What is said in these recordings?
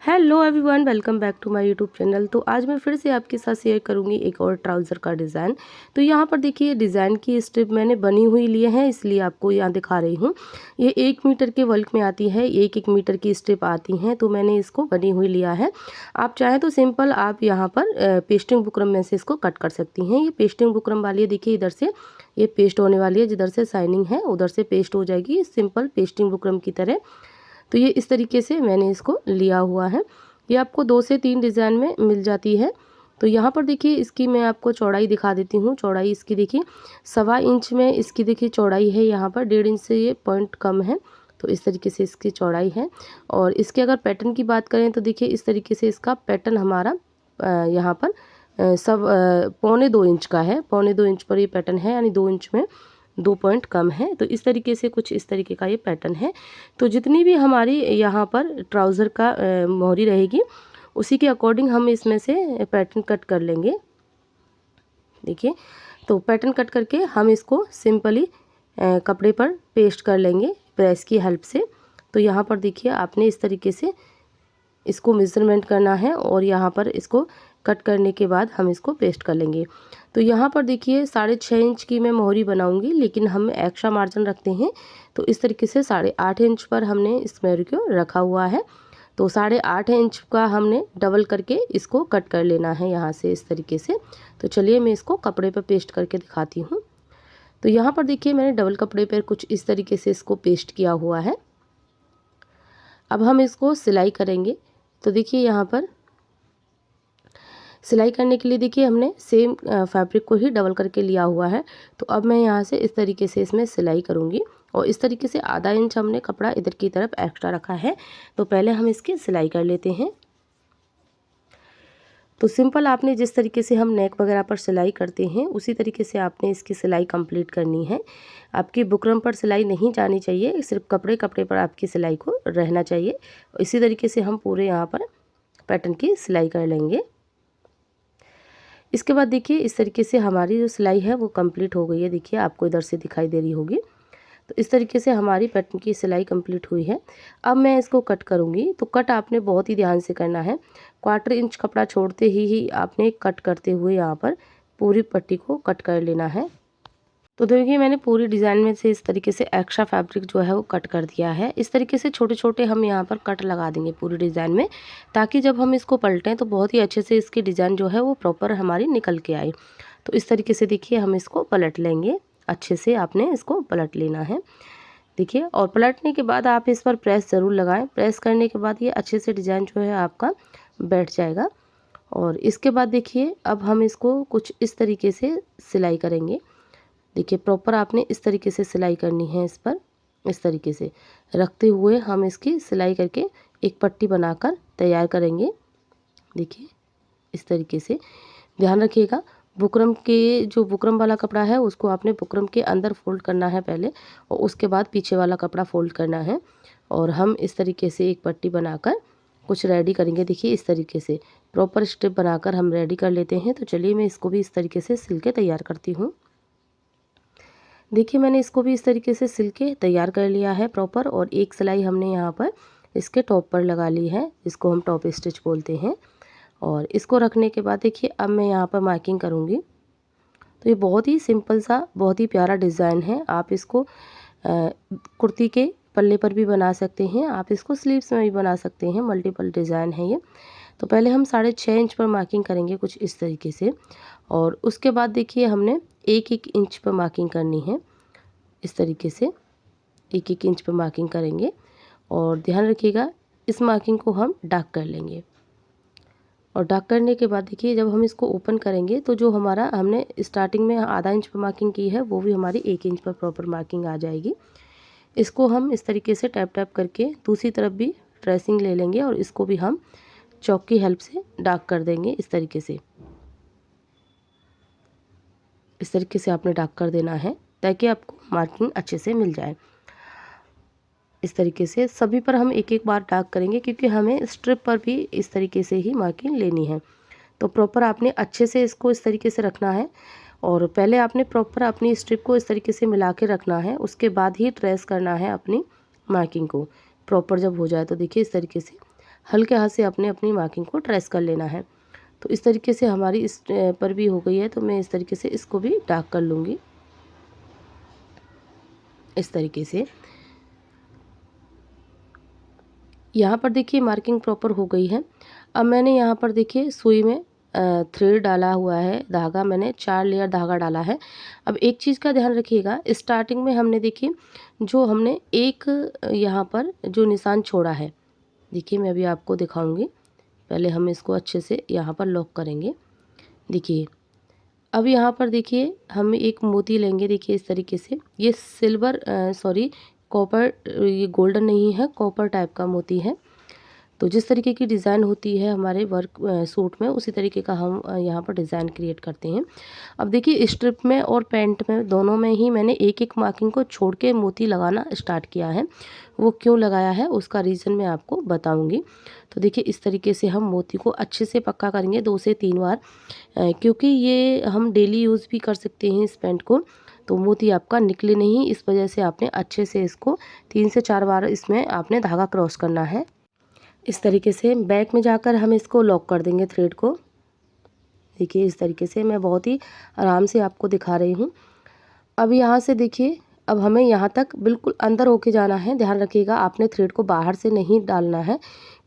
Hello everyone, welcome back to my YouTube channel. तो आज मैं फिर से आपके साथ शेयर करूंगी एक और ट्राउज़र का डिज़ाइन। तो यहाँ पर देखिए डिज़ाइन की स्ट्रिप मैंने बनी हुई लिए हैं, इसलिए आपको यहाँ दिखा रही हूँ। ये 1 मीटर के बल्क में आती है, 1-1 मीटर की स्ट्रिप आती हैं, तो मैंने इसको बनी हुई लिया है। आप चाहें तो सिंपल आप यहाँ पर पेस्टिंग बुकरम में से इसको कट कर सकती हैं। ये पेस्टिंग बुकरम वाली है, देखिए इधर से ये पेस्ट होने वाली है, जिधर से शाइनिंग है उधर से पेस्ट हो जाएगी सिंपल पेस्टिंग बुकरम की तरह। तो ये इस तरीके से मैंने इसको लिया हुआ है। ये आपको 2 से 3 डिज़ाइन में मिल जाती है। तो यहाँ पर देखिए इसकी मैं आपको चौड़ाई दिखा देती हूँ। चौड़ाई इसकी देखिए 1.25 इंच में इसकी देखिए चौड़ाई है, यहाँ पर 1.5 इंच से ये पॉइंट कम है। तो इस तरीके से इसकी चौड़ाई है। और इसके अगर पैटर्न की बात करें तो देखिए इस तरीके से इसका पैटर्न हमारा यहाँ पर सब 1.25 इंच का है। 1.25 इंच पर ये पैटर्न है, यानी 2 इंच में 2 पॉइंट कम है। तो इस तरीके से कुछ इस तरीके का ये पैटर्न है। तो जितनी भी हमारी यहाँ पर ट्राउज़र का मोहरी रहेगी उसी के अकॉर्डिंग हम इसमें से पैटर्न कट कर लेंगे। देखिए तो पैटर्न कट करके हम इसको सिंपली कपड़े पर पेस्ट कर लेंगे प्रेस की हेल्प से। तो यहाँ पर देखिए आपने इस तरीके से इसको मेज़रमेंट करना है और यहाँ पर इसको कट करने के बाद हम इसको पेस्ट कर लेंगे। तो यहाँ पर देखिए 6.5 इंच की मैं मोहरी बनाऊंगी, लेकिन हम एक्स्ट्रा मार्जिन रखते हैं। तो इस तरीके से 8.5 इंच पर हमने इस मोहरी को रखा हुआ है। तो 8.5 इंच का हमने डबल करके इसको कट कर लेना है यहाँ से इस तरीके से। तो चलिए मैं इसको कपड़े पर पेस्ट करके दिखाती हूँ। तो यहाँ पर देखिए मैंने डबल कपड़े पर कुछ इस तरीके से इसको पेस्ट किया हुआ है। अब हम इसको सिलाई करेंगे। तो देखिए यहाँ पर सिलाई करने के लिए देखिए हमने सेम फैब्रिक को ही डबल करके लिया हुआ है। तो अब मैं यहाँ से इस तरीके से इसमें सिलाई करूँगी और इस तरीके से आधा इंच हमने कपड़ा इधर की तरफ एक्स्ट्रा रखा है। तो पहले हम इसकी सिलाई कर लेते हैं। तो सिंपल आपने जिस तरीके से हम नेक वगैरह पर सिलाई करते हैं उसी तरीके से आपने इसकी सिलाई कंप्लीट करनी है। आपकी बुकरम पर सिलाई नहीं जानी चाहिए, सिर्फ कपड़े पर आपकी सिलाई को रहना चाहिए। इसी तरीके से हम पूरे यहाँ पर पैटर्न की सिलाई कर लेंगे। इसके बाद देखिए इस तरीके से हमारी जो सिलाई है वो कंप्लीट हो गई है। देखिए आपको इधर से दिखाई दे रही होगी। तो इस तरीके से हमारी पैटर्न की सिलाई कंप्लीट हुई है। अब मैं इसको कट करूँगी। तो कट आपने बहुत ही ध्यान से करना है। 1/4 इंच कपड़ा छोड़ते ही आपने कट करते हुए यहाँ पर पूरी पट्टी को कट कर लेना है। तो देखिए मैंने पूरी डिज़ाइन में से इस तरीके से एक्स्ट्रा फैब्रिक जो है वो कट कर दिया है। इस तरीके से छोटे छोटे हम यहाँ पर कट लगा देंगे पूरी डिज़ाइन में, ताकि जब हम इसको पलटें तो बहुत ही अच्छे से इसकी डिज़ाइन जो है वो प्रॉपर हमारी निकल के आए। तो इस तरीके से देखिए हम इसको पलट लेंगे। अच्छे से आपने इसको पलट लेना है। देखिए और पलटने के बाद आप इस पर प्रेस ज़रूर लगाएं। प्रेस करने के बाद ये अच्छे से डिज़ाइन जो है आपका बैठ जाएगा। और इसके बाद देखिए अब हम इसको कुछ इस तरीके से सिलाई करेंगे। देखिए प्रॉपर आपने इस तरीके से सिलाई करनी है। इस पर इस तरीके से रखते हुए हम इसकी सिलाई करके एक पट्टी बनाकर तैयार करेंगे। देखिए इस तरीके से ध्यान रखिएगा, बुकरम के जो बुकरम वाला कपड़ा है उसको आपने बुकरम के अंदर फोल्ड करना है पहले, और उसके बाद पीछे वाला कपड़ा फोल्ड करना है। और हम इस तरीके से एक पट्टी बनाकर कुछ रेडी करेंगे। देखिए इस तरीके से प्रॉपर स्ट्रिप बनाकर हम रेडी कर लेते हैं। तो चलिए मैं इसको भी इस तरीके से सिल के तैयार करती हूँ। देखिए मैंने इसको भी इस तरीके से सिल के तैयार कर लिया है प्रॉपर। और एक सिलाई हमने यहाँ पर इसके टॉप पर लगा ली है, इसको हम टॉप स्टिच बोलते हैं। और इसको रखने के बाद देखिए अब मैं यहाँ पर मार्किंग करूँगी। तो ये बहुत ही सिंपल सा बहुत ही प्यारा डिज़ाइन है। आप इसको कुर्ती के पल्ले पर भी बना सकते हैं, आप इसको स्लीव्स में भी बना सकते हैं। मल्टीपल डिज़ाइन है ये। तो पहले हम 6.5 इंच पर मार्किंग करेंगे कुछ इस तरीके से। और उसके बाद देखिए हमने 1-1 इंच पर मार्किंग करनी है। इस तरीके से 1-1 इंच पर मार्किंग करेंगे। और ध्यान रखिएगा इस मार्किंग को हम डार्क कर लेंगे। और डार्क करने के बाद देखिए जब हम इसको ओपन करेंगे तो जो हमारा हमने स्टार्टिंग में आधा इंच पर मार्किंग की है वो भी हमारी 1 इंच पर प्रॉपर मार्किंग आ जाएगी। इसको हम इस तरीके से टैप टैप करके दूसरी तरफ भी ट्रेसिंग ले लेंगे और इसको भी हम चॉक की हेल्प से डार्क कर देंगे। इस तरीके से आपने डार्क कर देना है ताकि आपको मार्किंग अच्छे से मिल जाए। इस तरीके से सभी पर हम एक एक बार डार्क करेंगे, क्योंकि हमें स्ट्रिप पर भी इस तरीके से ही मार्किंग लेनी है। तो प्रॉपर आपने अच्छे से इसको इस तरीके से रखना है। और पहले आपने प्रॉपर अपनी स्ट्रिप को इस तरीके से मिला के रखना है, उसके बाद ही ट्रेस करना है अपनी मार्किंग को। प्रॉपर जब हो जाए तो देखिए इस तरीके से हल्के हाथ से अपने अपनी मार्किंग को ट्रेस कर लेना है। तो इस तरीके से हमारी इस पर भी हो गई है, तो मैं इस तरीके से इसको भी डार्क कर लूँगी इस तरीके से। यहाँ पर देखिए मार्किंग प्रॉपर हो गई है। अब मैंने यहाँ पर देखिए सुई में थ्रेड डाला हुआ है, धागा मैंने 4 लेयर धागा डाला है। अब एक चीज़ का ध्यान रखिएगा, स्टार्टिंग में हमने देखिए जो हमने एक यहाँ पर जो निशान छोड़ा है, देखिए मैं अभी आपको दिखाऊंगी। पहले हम इसको अच्छे से यहाँ पर लॉक करेंगे। देखिए अब यहाँ पर देखिए हम एक मोती लेंगे, देखिए इस तरीके से। ये सिल्वर सॉरी कॉपर, ये गोल्डन नहीं है, कॉपर टाइप का मोती है। तो जिस तरीके की डिज़ाइन होती है हमारे वर्क सूट में, उसी तरीके का हम यहाँ पर डिज़ाइन क्रिएट करते हैं। अब देखिए स्ट्रिप में और पैंट में दोनों में ही मैंने एक एक मार्किंग को छोड़ के मोती लगाना स्टार्ट किया है। वो क्यों लगाया है उसका रीज़न मैं आपको बताऊंगी। तो देखिए इस तरीके से हम मोती को अच्छे से पक्का करेंगे 2 से 3 बार, क्योंकि ये हम डेली यूज़ भी कर सकते हैं इस पैंट को। तो मोती आपका निकले नहीं, इस वजह से आपने अच्छे से इसको 3 से 4 बार इसमें आपने धागा क्रॉस करना है। इस तरीके से बैक में जाकर हम इसको लॉक कर देंगे थ्रेड को। देखिए इस तरीके से मैं बहुत ही आराम से आपको दिखा रही हूँ। अब यहाँ से देखिए, अब हमें यहाँ तक बिल्कुल अंदर होके जाना है। ध्यान रखिएगा आपने थ्रेड को बाहर से नहीं डालना है,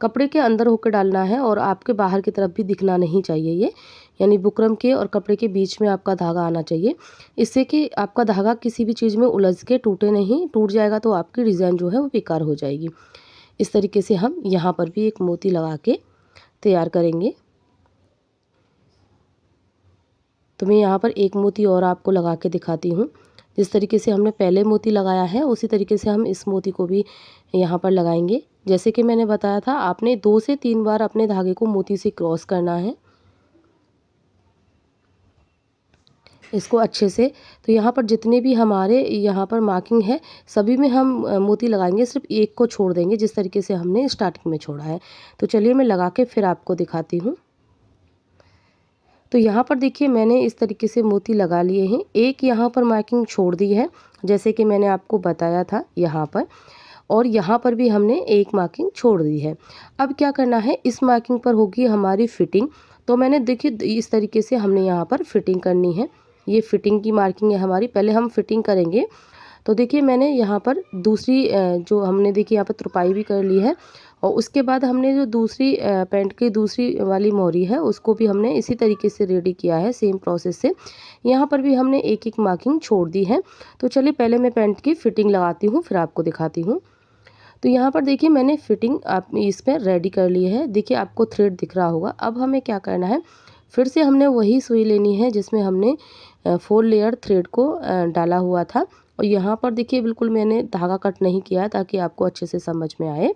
कपड़े के अंदर होकर डालना है, और आपके बाहर की तरफ भी दिखना नहीं चाहिए ये, यानी बुकरम के और कपड़े के बीच में आपका धागा आना चाहिए। इससे कि आपका धागा किसी भी चीज़ में उलझ के टूटे नहीं, टूट जाएगा तो आपकी डिज़ाइन जो है वो बेकार हो जाएगी। इस तरीके से हम यहाँ पर भी एक मोती लगा के तैयार करेंगे। तो मैं यहाँ पर एक मोती और आपको लगा के दिखाती हूँ। जिस तरीके से हमने पहले मोती लगाया है उसी तरीके से हम इस मोती को भी यहाँ पर लगाएंगे। जैसे कि मैंने बताया था, आपने 2 से 3 बार अपने धागे को मोती से क्रॉस करना है इसको अच्छे से। तो यहाँ पर जितने भी हमारे यहाँ पर मार्किंग है सभी में हम मोती लगाएंगे, सिर्फ एक को छोड़ देंगे जिस तरीके से हमने स्टार्टिंग में छोड़ा है। तो चलिए मैं लगा के फिर आपको दिखाती हूँ। तो यहाँ पर देखिए मैंने इस तरीके से मोती लगा लिए हैं, एक यहाँ पर मार्किंग छोड़ दी है जैसे कि मैंने आपको बताया था यहाँ पर, और यहाँ पर भी हमने एक मार्किंग छोड़ दी है। अब क्या करना है, इस मार्किंग पर होगी हमारी फिटिंग। तो मैंने देखिए इस तरीके से हमने यहाँ पर फिटिंग करनी है। ये फिटिंग की मार्किंग है हमारी, पहले हम फिटिंग करेंगे। तो देखिए मैंने यहाँ पर दूसरी जो हमने देखिए यहाँ पर तुरपाई भी कर ली है, और उसके बाद हमने जो दूसरी पैंट की दूसरी वाली मोहरी है उसको भी हमने इसी तरीके से रेडी किया है, सेम प्रोसेस से। यहाँ पर भी हमने एक एक मार्किंग छोड़ दी है। तो चलिए पहले मैं पैंट की फिटिंग लगाती हूँ फिर आपको दिखाती हूँ। तो यहाँ पर देखिए मैंने फिटिंग आप इसमें रेडी कर ली है। देखिए आपको थ्रेड दिख रहा होगा। अब हमें क्या करना है, फिर से हमने वही सुई लेनी है जिसमें हमने 4 लेयर थ्रेड को डाला हुआ था, और यहाँ पर देखिए बिल्कुल मैंने धागा कट नहीं किया ताकि आपको अच्छे से समझ में आए।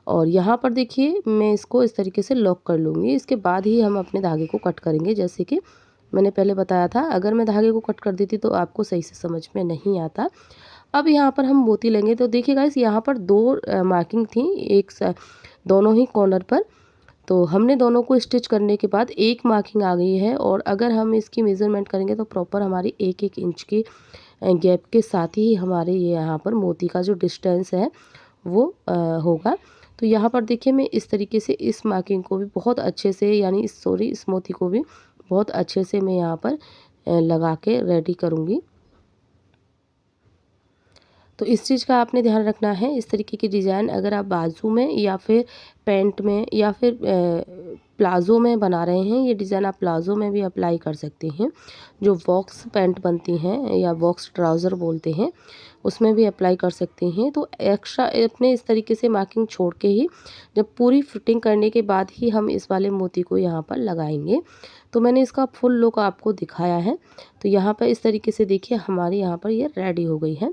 और यहाँ पर देखिए मैं इसको इस तरीके से लॉक कर लूँगी, इसके बाद ही हम अपने धागे को कट करेंगे। जैसे कि मैंने पहले बताया था, अगर मैं धागे को कट कर देती तो आपको सही से समझ में नहीं आता। अब यहाँ पर हम मोती लेंगे। तो देखिए गाइस यहाँ पर 2 मार्किंग थी, एक दोनों ही कॉर्नर पर। तो हमने दोनों को स्टिच करने के बाद एक मार्किंग आ गई है, और अगर हम इसकी मेज़रमेंट करेंगे तो प्रॉपर हमारी 1-1 इंच की गैप के साथ ही हमारे ये यहाँ पर मोती का जो डिस्टेंस है वो होगा। तो यहाँ पर देखिए मैं इस तरीके से इस मार्किंग को भी बहुत अच्छे से, यानी इस मोती को भी बहुत अच्छे से मैं यहाँ पर लगा के रेडी करूँगी। तो इस चीज़ का आपने ध्यान रखना है। इस तरीके की डिज़ाइन अगर आप बाजू में या फिर पैंट में या फिर प्लाज़ो में बना रहे हैं, ये डिज़ाइन आप प्लाज़ो में भी अप्लाई कर सकते हैं। जो बॉक्स पैंट बनती हैं या बॉक्स ट्राउज़र बोलते हैं, उसमें भी अप्लाई कर सकते हैं। तो एक्स्ट्रा अपने इस तरीके से मार्किंग छोड़ के ही जब पूरी फिटिंग करने के बाद ही हम इस वाले मोती को यहाँ पर लगाएंगे। तो मैंने इसका फुल लुक आपको दिखाया है। तो यहाँ पर इस तरीके से देखिए हमारी यहाँ पर ये रेडी हो गई है।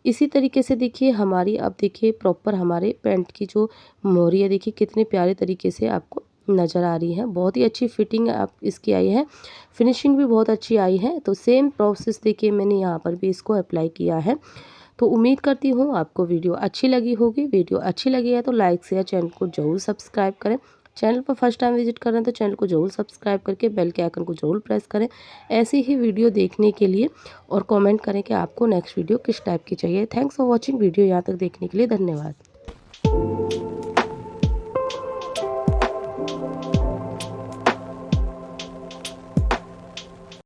इसी तरीके से देखिए हमारी, अब देखिए प्रॉपर हमारे पैंट की जो मोहरी है देखिए कितने प्यारे तरीके से आपको नज़र आ रही है। बहुत ही अच्छी फिटिंग आप इसकी आई है, फिनिशिंग भी बहुत अच्छी आई है। तो सेम प्रोसेस देखिए मैंने यहाँ पर भी इसको अप्लाई किया है। तो उम्मीद करती हूँ आपको वीडियो अच्छी लगी होगी। वीडियो अच्छी लगी है तो लाइक शेयर, चैनल को ज़रूर सब्सक्राइब करें। चैनल पर फर्स्ट टाइम विजिट कर रहे हैं तो चैनल को ज़रूर सब्सक्राइब करके बेल के आइकन को ज़रूर प्रेस करें ऐसी ही वीडियो देखने के लिए, और कमेंट करें कि आपको नेक्स्ट वीडियो किस टाइप की चाहिए। Thanks for watching. वीडियो यहाँ तक देखने के लिए धन्यवाद।